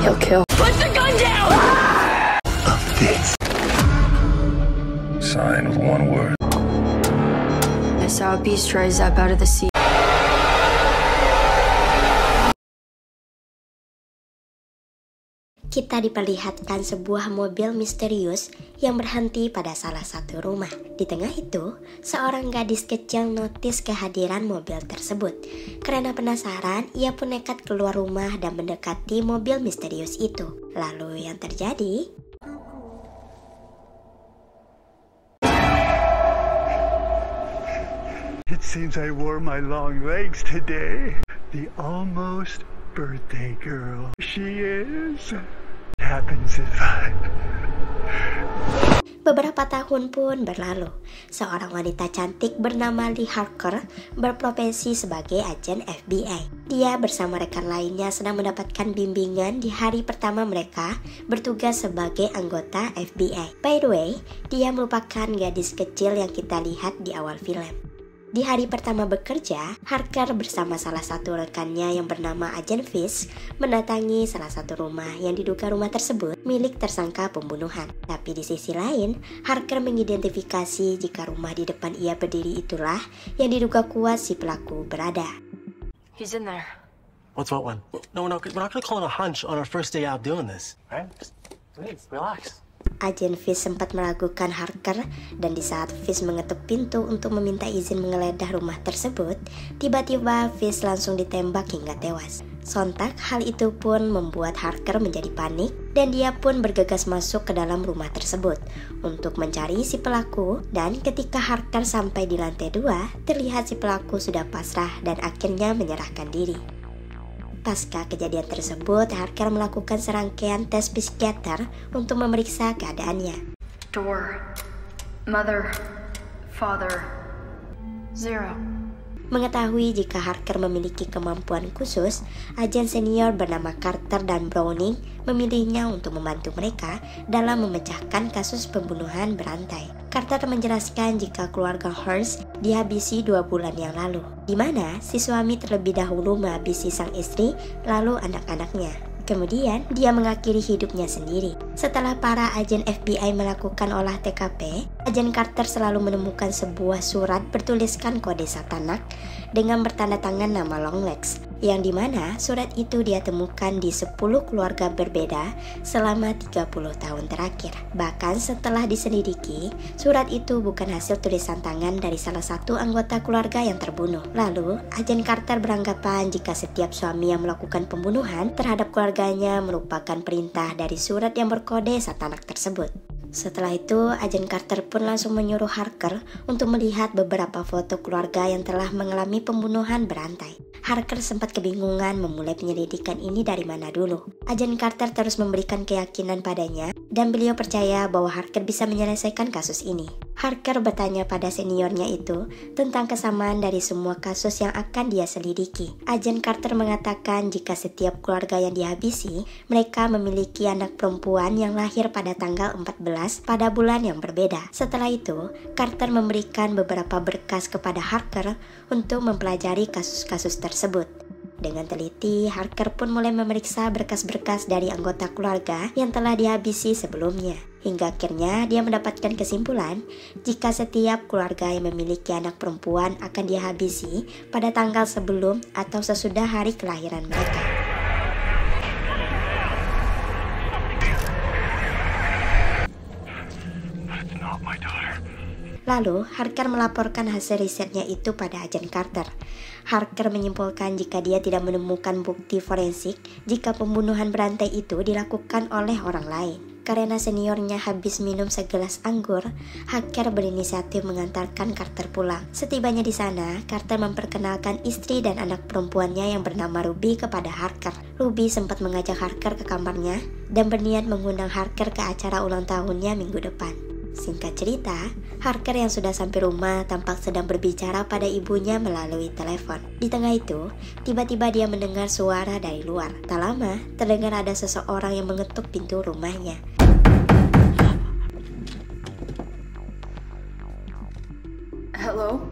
He'll kill. Put the gun down! Of this. Sign with one word. I saw a beast rise up out of the sea. Kita diperlihatkan sebuah mobil misterius yang berhenti pada salah satu rumah. Di tengah itu, seorang gadis kecil notis kehadiran mobil tersebut. Karena penasaran, ia pun nekat keluar rumah dan mendekati mobil misterius itu. Lalu yang terjadi? It seems I wore my long legs today. The almost birthday girl. She is. Happens if Beberapa tahun pun berlalu. Seorang wanita cantik bernama Lee Harker berprofesi sebagai agen FBI. Dia bersama rekan lainnya sedang mendapatkan bimbingan di hari pertama mereka bertugas sebagai anggota FBI. By the way, dia merupakan gadis kecil yang kita lihat di awal film. Di hari pertama bekerja, Harker bersama salah satu rekannya yang bernama Agen Fish mendatangi salah satu rumah yang diduga rumah tersebut milik tersangka pembunuhan. Tapi di sisi lain, Harker mengidentifikasi jika rumah di depan ia berdiri itulah yang diduga kuat si pelaku berada. He's in there. What's what one? No, we're not gonna call it a hunch on our first day out doing this. Right? Just please, relax. Agen Fish sempat meragukan Harker dan di saat Fish mengetuk pintu untuk meminta izin menggeledah rumah tersebut, tiba-tiba Fish langsung ditembak hingga tewas. Sontak hal itu pun membuat Harker menjadi panik dan dia pun bergegas masuk ke dalam rumah tersebut untuk mencari si pelaku, dan ketika Harker sampai di lantai 2, terlihat si pelaku sudah pasrah dan akhirnya menyerahkan diri. Pasca kejadian tersebut, Harker melakukan serangkaian tes psikiater untuk memeriksa keadaannya. Door. Mother. Father. 0. Mengetahui jika Harker memiliki kemampuan khusus, agen senior bernama Carter dan Browning memilihnya untuk membantu mereka dalam memecahkan kasus pembunuhan berantai. Carter menjelaskan jika keluarga Hearst dihabisi 2 bulan yang lalu, di mana si suami terlebih dahulu menghabisi sang istri lalu anak-anaknya. Kemudian, dia mengakhiri hidupnya sendiri. Setelah para agen FBI melakukan olah TKP, agen Carter selalu menemukan sebuah surat bertuliskan kode satanak dengan bertanda tangan nama Longlegs, yang dimana surat itu dia temukan di 10 keluarga berbeda selama 30 tahun terakhir. Bahkan setelah diselidiki, surat itu bukan hasil tulisan tangan dari salah satu anggota keluarga yang terbunuh. Lalu, agen Carter beranggapan jika setiap suami yang melakukan pembunuhan terhadap keluarganya merupakan perintah dari surat yang berkode satanak tersebut. Setelah itu, agen Carter pun langsung menyuruh Harker untuk melihat beberapa foto keluarga yang telah mengalami pembunuhan berantai. Harker sempat kebingungan memulai penyelidikan ini dari mana dulu. Agen Carter terus memberikan keyakinan padanya dan beliau percaya bahwa Harker bisa menyelesaikan kasus ini. Harker bertanya pada seniornya itu tentang kesamaan dari semua kasus yang akan dia selidiki. Agen Carter mengatakan jika setiap keluarga yang dihabisi, mereka memiliki anak perempuan yang lahir pada tanggal 14 pada bulan yang berbeda. Setelah itu, Carter memberikan beberapa berkas kepada Harker untuk mempelajari kasus-kasus tersebut. Dengan teliti, Harker pun mulai memeriksa berkas-berkas dari anggota keluarga yang telah dihabisi sebelumnya. Hingga akhirnya dia mendapatkan kesimpulan jika setiap keluarga yang memiliki anak perempuan akan dihabisi pada tanggal sebelum atau sesudah hari kelahiran mereka. Lalu, Harker melaporkan hasil risetnya itu pada agen Carter. Harker menyimpulkan jika dia tidak menemukan bukti forensik jika pembunuhan berantai itu dilakukan oleh orang lain. Karena seniornya habis minum segelas anggur, Harker berinisiatif mengantarkan Carter pulang. Setibanya di sana, Carter memperkenalkan istri dan anak perempuannya yang bernama Ruby kepada Harker. Ruby sempat mengajak Harker ke kamarnya dan berniat mengundang Harker ke acara ulang tahunnya minggu depan. Singkat cerita, Harker yang sudah sampai rumah tampak sedang berbicara pada ibunya melalui telepon. Di tengah itu, tiba-tiba dia mendengar suara dari luar. Tak lama, terdengar ada seseorang yang mengetuk pintu rumahnya. Hello?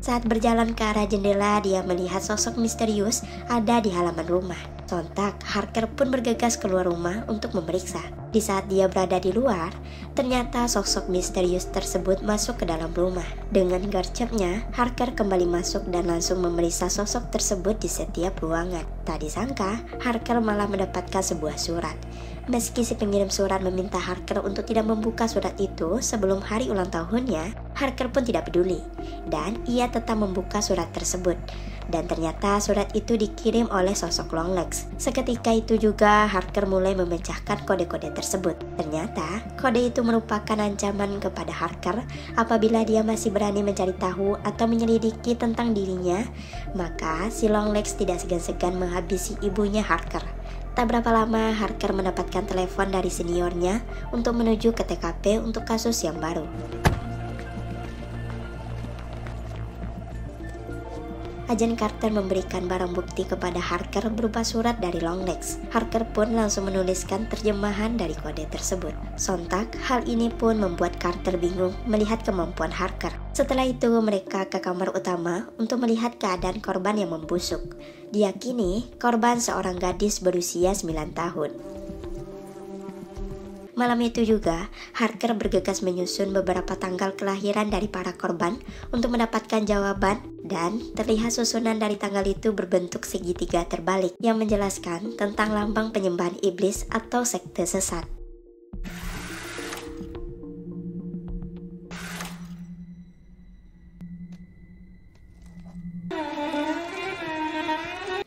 Saat berjalan ke arah jendela, dia melihat sosok misterius ada di halaman rumah. Sontak, Harker pun bergegas keluar rumah untuk memeriksa. Di saat dia berada di luar, ternyata sosok misterius tersebut masuk ke dalam rumah. Dengan gercepnya, Harker kembali masuk dan langsung memeriksa sosok tersebut di setiap ruangan. Tak disangka, Harker malah mendapatkan sebuah surat. Meski si pengirim surat meminta Harker untuk tidak membuka surat itu sebelum hari ulang tahunnya, Harker pun tidak peduli, dan ia tetap membuka surat tersebut. Dan ternyata surat itu dikirim oleh sosok Longlegs. Seketika itu juga Harker mulai memecahkan kode-kode tersebut. Ternyata kode itu merupakan ancaman kepada Harker apabila dia masih berani mencari tahu atau menyelidiki tentang dirinya, maka si Longlegs tidak segan-segan menghabisi ibunya Harker. Tak berapa lama Harker mendapatkan telepon dari seniornya untuk menuju ke TKP untuk kasus yang baru. Agen Carter memberikan barang bukti kepada Harker berupa surat dari Longlegs. Harker pun langsung menuliskan terjemahan dari kode tersebut. Sontak, hal ini pun membuat Carter bingung melihat kemampuan Harker. Setelah itu, mereka ke kamar utama untuk melihat keadaan korban yang membusuk. Diyakini, korban seorang gadis berusia 9 tahun. Malam itu juga, Harker bergegas menyusun beberapa tanggal kelahiran dari para korban untuk mendapatkan jawaban, dan terlihat susunan dari tanggal itu berbentuk segitiga terbalik yang menjelaskan tentang lambang penyembahan iblis atau sekte sesat.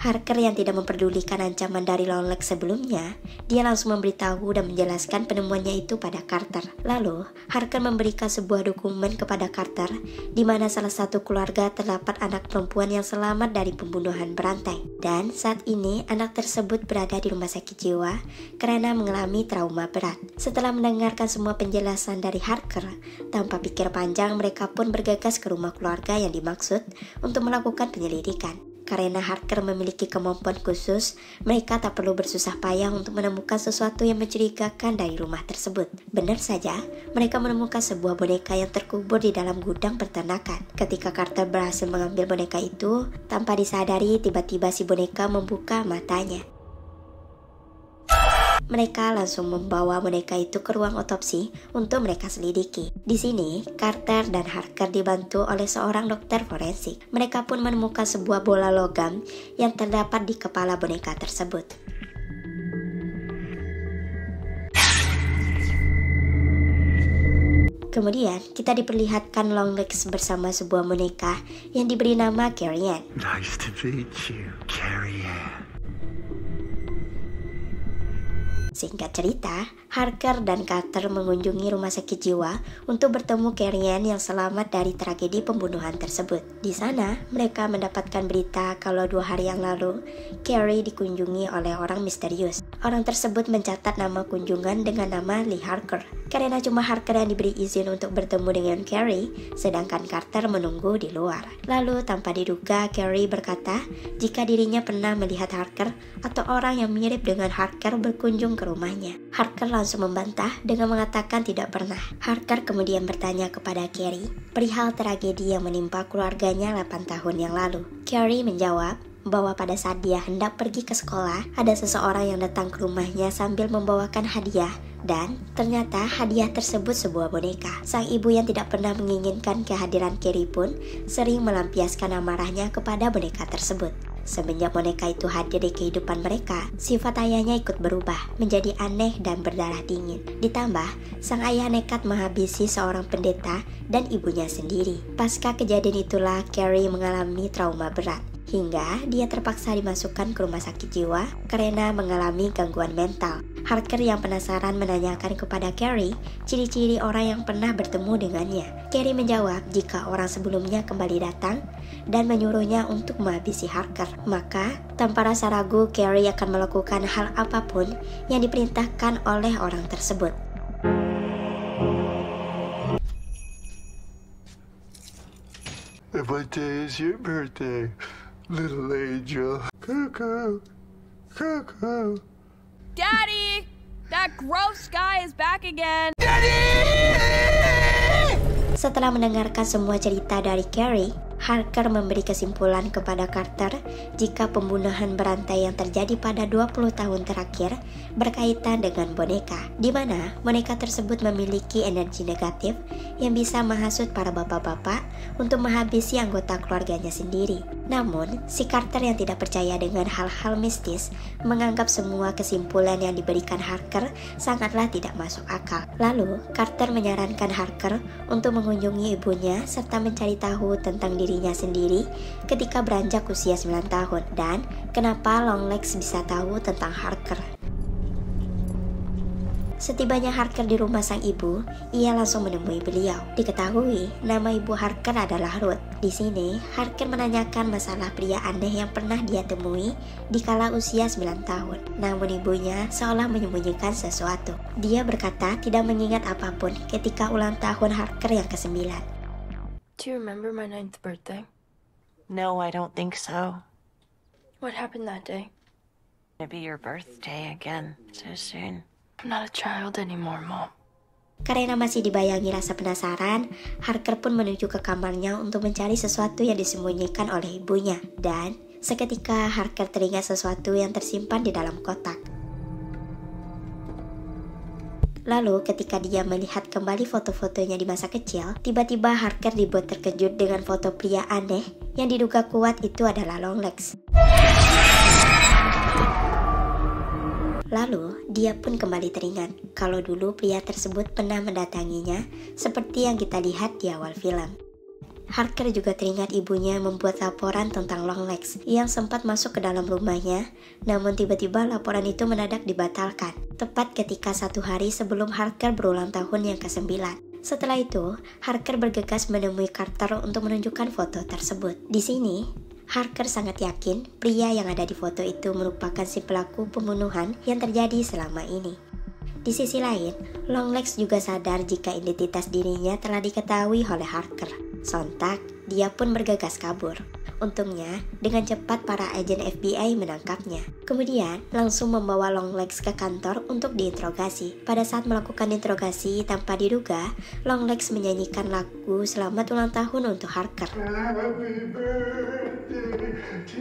Harker yang tidak memperdulikan ancaman dari Longlegs sebelumnya, dia langsung memberitahu dan menjelaskan penemuannya itu pada Carter. Lalu, Harker memberikan sebuah dokumen kepada Carter, di mana salah satu keluarga terdapat anak perempuan yang selamat dari pembunuhan berantai. Dan saat ini, anak tersebut berada di rumah sakit jiwa karena mengalami trauma berat. Setelah mendengarkan semua penjelasan dari Harker, tanpa pikir panjang mereka pun bergegas ke rumah keluarga yang dimaksud untuk melakukan penyelidikan. Karena Harker memiliki kemampuan khusus, mereka tak perlu bersusah payah untuk menemukan sesuatu yang mencurigakan dari rumah tersebut. Benar saja, mereka menemukan sebuah boneka yang terkubur di dalam gudang peternakan. Ketika Carter berhasil mengambil boneka itu, tanpa disadari tiba-tiba si boneka membuka matanya. Mereka langsung membawa boneka itu ke ruang otopsi untuk mereka selidiki. Di sini, Carter dan Harker dibantu oleh seorang dokter forensik. Mereka pun menemukan sebuah bola logam yang terdapat di kepala boneka tersebut. Kemudian, kita diperlihatkan Longlegs bersama sebuah boneka yang diberi nama Carrie Ann. Nice to meet you, Carrie Ann. Singkat cerita, Harker dan Carter mengunjungi rumah sakit jiwa untuk bertemu Carrie Ann yang selamat dari tragedi pembunuhan tersebut. Di sana, mereka mendapatkan berita kalau 2 hari yang lalu, Carrie dikunjungi oleh orang misterius. Orang tersebut mencatat nama kunjungan dengan nama Lee Harker. Karena cuma Harker yang diberi izin untuk bertemu dengan Carrie, sedangkan Carter menunggu di luar. Lalu tanpa diduga, Carrie berkata jika dirinya pernah melihat Harker atau orang yang mirip dengan Harker berkunjung ke rumahnya. Harker langsung membantah dengan mengatakan tidak pernah. Harker kemudian bertanya kepada Carrie perihal tragedi yang menimpa keluarganya 8 tahun yang lalu. Carrie menjawab bahwa pada saat dia hendak pergi ke sekolah, ada seseorang yang datang ke rumahnya sambil membawakan hadiah, dan ternyata hadiah tersebut sebuah boneka. Sang ibu yang tidak pernah menginginkan kehadiran Carrie pun sering melampiaskan amarahnya kepada boneka tersebut. Semenjak boneka itu hadir di kehidupan mereka, sifat ayahnya ikut berubah menjadi aneh dan berdarah dingin. Ditambah, sang ayah nekat menghabisi seorang pendeta dan ibunya sendiri. Pasca kejadian itulah Carrie mengalami trauma berat, hingga dia terpaksa dimasukkan ke rumah sakit jiwa karena mengalami gangguan mental. Harker yang penasaran menanyakan kepada Carrie ciri-ciri orang yang pernah bertemu dengannya. Carrie menjawab jika orang sebelumnya kembali datang dan menyuruhnya untuk menghabisi Harker. Maka, tanpa rasa ragu, Carrie akan melakukan hal apapun yang diperintahkan oleh orang tersebut. What day is your birthday, little angel? Cuckoo, cuckoo. Daddy! That gross guy is back again! Setelah mendengarkan semua cerita dari Carrie, Harker memberi kesimpulan kepada Carter jika pembunuhan berantai yang terjadi pada 20 tahun terakhir berkaitan dengan boneka, di mana boneka tersebut memiliki energi negatif yang bisa menghasut para bapak-bapak untuk menghabisi anggota keluarganya sendiri. Namun, si Carter yang tidak percaya dengan hal-hal mistis menganggap semua kesimpulan yang diberikan Harker sangatlah tidak masuk akal. Lalu, Carter menyarankan Harker untuk mengunjungi ibunya serta mencari tahu tentang dirinya sendiri ketika beranjak usia 9 tahun dan kenapa Longlegs bisa tahu tentang Harker. Setibanya Harker di rumah sang ibu, ia langsung menemui beliau. Diketahui nama ibu Harker adalah Ruth. Di sini, Harker menanyakan masalah pria aneh yang pernah dia temui di kala usia 9 tahun. Namun ibunya seolah menyembunyikan sesuatu. Dia berkata tidak mengingat apapun ketika ulang tahun Harker yang ke-9. Do you remember my 9th birthday? No, I don't think so. What happened that day? It'll be your birthday again so soon. I'm not a child anymore, Mom. Karena masih dibayangi rasa penasaran, Harker pun menuju ke kamarnya untuk mencari sesuatu yang disembunyikan oleh ibunya. Dan seketika Harker teringat sesuatu yang tersimpan di dalam kotak. Lalu ketika dia melihat kembali foto-fotonya di masa kecil, tiba-tiba Harker dibuat terkejut dengan foto pria aneh yang diduga kuat itu adalah Longlegs. Lalu, dia pun kembali teringat kalau dulu pria tersebut pernah mendatanginya seperti yang kita lihat di awal film. Harker juga teringat ibunya membuat laporan tentang Longlegs yang sempat masuk ke dalam rumahnya, namun tiba-tiba laporan itu mendadak dibatalkan, tepat ketika 1 hari sebelum Harker berulang tahun yang ke-9. Setelah itu, Harker bergegas menemui Carter untuk menunjukkan foto tersebut. Di sini, Harker sangat yakin pria yang ada di foto itu merupakan si pelaku pembunuhan yang terjadi selama ini. Di sisi lain, Longlegs juga sadar jika identitas dirinya telah diketahui oleh Harker. Sontak, dia pun bergegas kabur. Untungnya, dengan cepat para agen FBI menangkapnya. Kemudian, langsung membawa Longlegs ke kantor untuk diinterogasi. Pada saat melakukan interogasi tanpa diduga, Longlegs menyanyikan lagu selamat ulang tahun untuk Harker. Happy birthday to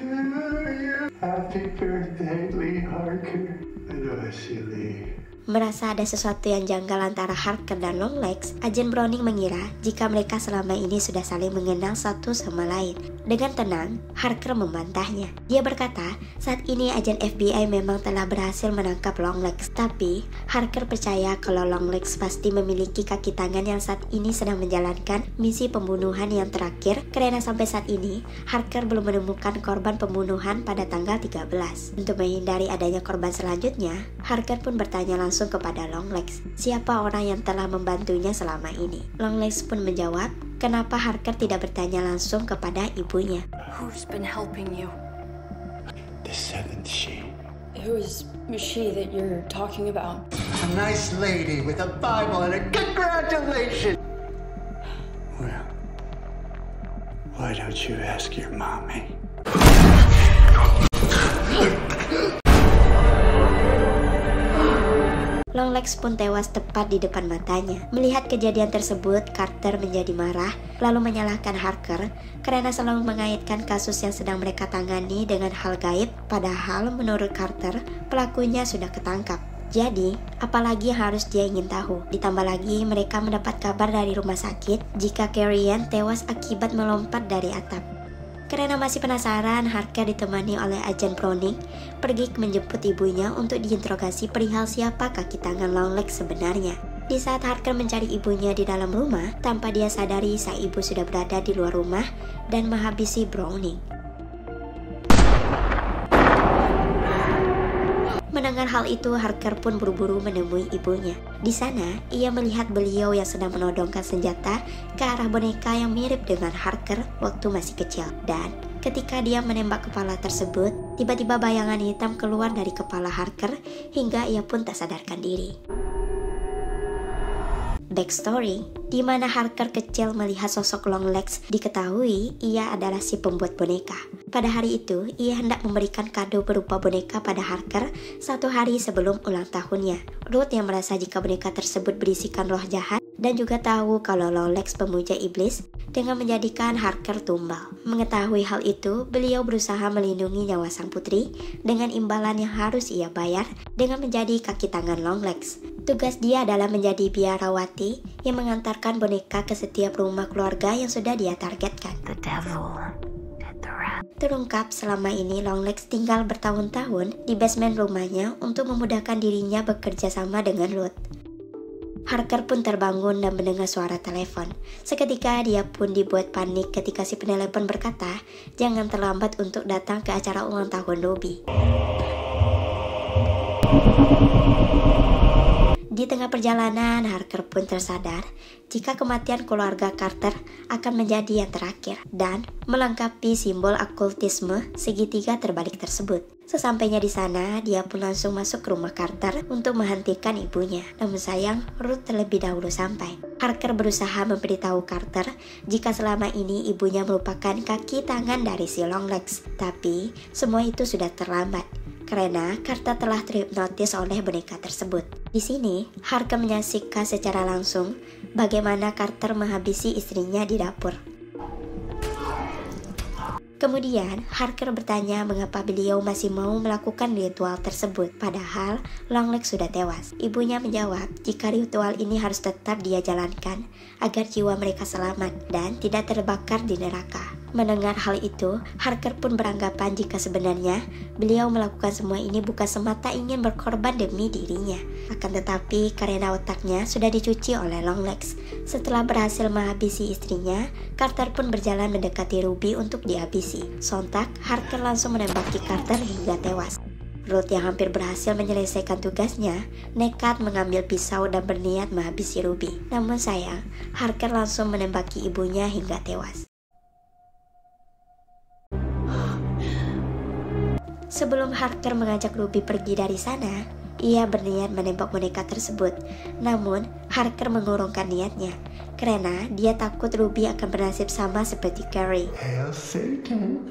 you. Happy birthday, Lee Harker. Aduh, si Lee. Merasa ada sesuatu yang janggal antara Harker dan Longlegs, agen Browning mengira jika mereka selama ini sudah saling mengenal satu sama lain. Dengan tenang, Harker membantahnya. Dia berkata, saat ini agen FBI memang telah berhasil menangkap Longlegs, tapi Harker percaya kalau Longlegs pasti memiliki kaki tangan yang saat ini sedang menjalankan misi pembunuhan yang terakhir, karena sampai saat ini Harker belum menemukan korban pembunuhan pada tanggal 13. Untuk menghindari adanya korban selanjutnya, Harker pun bertanya langsung kepada Longlegs, siapa orang yang telah membantunya selama ini. Longlegs pun menjawab, kenapa Harker tidak bertanya langsung kepada ibunya. Who's been helping you? The 7th she. Who is she that you're talking about? A nice lady with a Bible and a congratulations. Well, why don't you ask your mommy? Longlegs pun tewas tepat di depan matanya. Melihat kejadian tersebut, Carter menjadi marah, lalu menyalahkan Harker karena selalu mengaitkan kasus yang sedang mereka tangani dengan hal gaib, padahal menurut Carter, pelakunya sudah ketangkap. Jadi, apalagi yang harus dia ingin tahu? Ditambah lagi, mereka mendapat kabar dari rumah sakit jika Carrie Ann tewas akibat melompat dari atap. Karena masih penasaran, Harker ditemani oleh agen Browning pergi menjemput ibunya untuk diinterogasi perihal siapa kaki tangan Longlegs sebenarnya. Di saat Harker mencari ibunya di dalam rumah, tanpa dia sadari sang ibu sudah berada di luar rumah dan menghabisi Browning. Mendengar hal itu, Harker pun buru-buru menemui ibunya. Di sana, ia melihat beliau yang sedang menodongkan senjata ke arah boneka yang mirip dengan Harker waktu masih kecil. Dan ketika dia menembak kepala tersebut, tiba-tiba bayangan hitam keluar dari kepala Harker hingga ia pun tak sadarkan diri. Backstory, di mana Harker kecil melihat sosok Longlegs, diketahui ia adalah si pembuat boneka. Pada hari itu, ia hendak memberikan kado berupa boneka pada Harker 1 hari sebelum ulang tahunnya. Ruth yang merasa jika boneka tersebut berisikan roh jahat dan juga tahu kalau Longlegs pemuja iblis dengan menjadikan Harker tumbal. Mengetahui hal itu, beliau berusaha melindungi nyawa sang putri dengan imbalan yang harus ia bayar dengan menjadi kaki tangan Longlegs. Tugas dia adalah menjadi biarawati yang mengantarkan boneka ke setiap rumah keluarga yang sudah dia targetkan. The devil. Terungkap selama ini Longlegs tinggal bertahun-tahun di basement rumahnya untuk memudahkan dirinya bekerja sama dengan Ruth. Harker pun terbangun dan mendengar suara telepon. Seketika dia pun dibuat panik ketika si penelepon berkata, jangan terlambat untuk datang ke acara ulang tahun Ruby. Di tengah perjalanan, Harker pun tersadar jika kematian keluarga Carter akan menjadi yang terakhir dan melengkapi simbol okultisme segitiga terbalik tersebut. Sesampainya di sana, dia pun langsung masuk ke rumah Carter untuk menghentikan ibunya. Namun sayang, Ruth terlebih dahulu sampai. Harker berusaha memberitahu Carter jika selama ini ibunya merupakan kaki tangan dari si Longlegs. Tapi semua itu sudah terlambat karena Carter telah terhipnotis oleh boneka tersebut. Di sini, Harker menyaksikan secara langsung bagaimana Carter menghabisi istrinya di dapur. Kemudian, Harker bertanya mengapa beliau masih mau melakukan ritual tersebut, padahal Longlegs sudah tewas. Ibunya menjawab jika ritual ini harus tetap dia jalankan agar jiwa mereka selamat dan tidak terbakar di neraka. Mendengar hal itu, Harker pun beranggapan jika sebenarnya beliau melakukan semua ini bukan semata ingin berkorban demi dirinya. Akan tetapi karena otaknya sudah dicuci oleh Longlegs. Setelah berhasil menghabisi istrinya, Carter pun berjalan mendekati Ruby untuk dihabisi. Sontak, Harker langsung menembaki Carter hingga tewas. Ruth yang hampir berhasil menyelesaikan tugasnya, nekat mengambil pisau dan berniat menghabisi Ruby. Namun sayang, Harker langsung menembaki ibunya hingga tewas. Sebelum Harker mengajak Ruby pergi dari sana, ia berniat menembak boneka tersebut. Namun, Harker mengurungkan niatnya karena dia takut Ruby akan bernasib sama seperti Carrie. Hail Satan.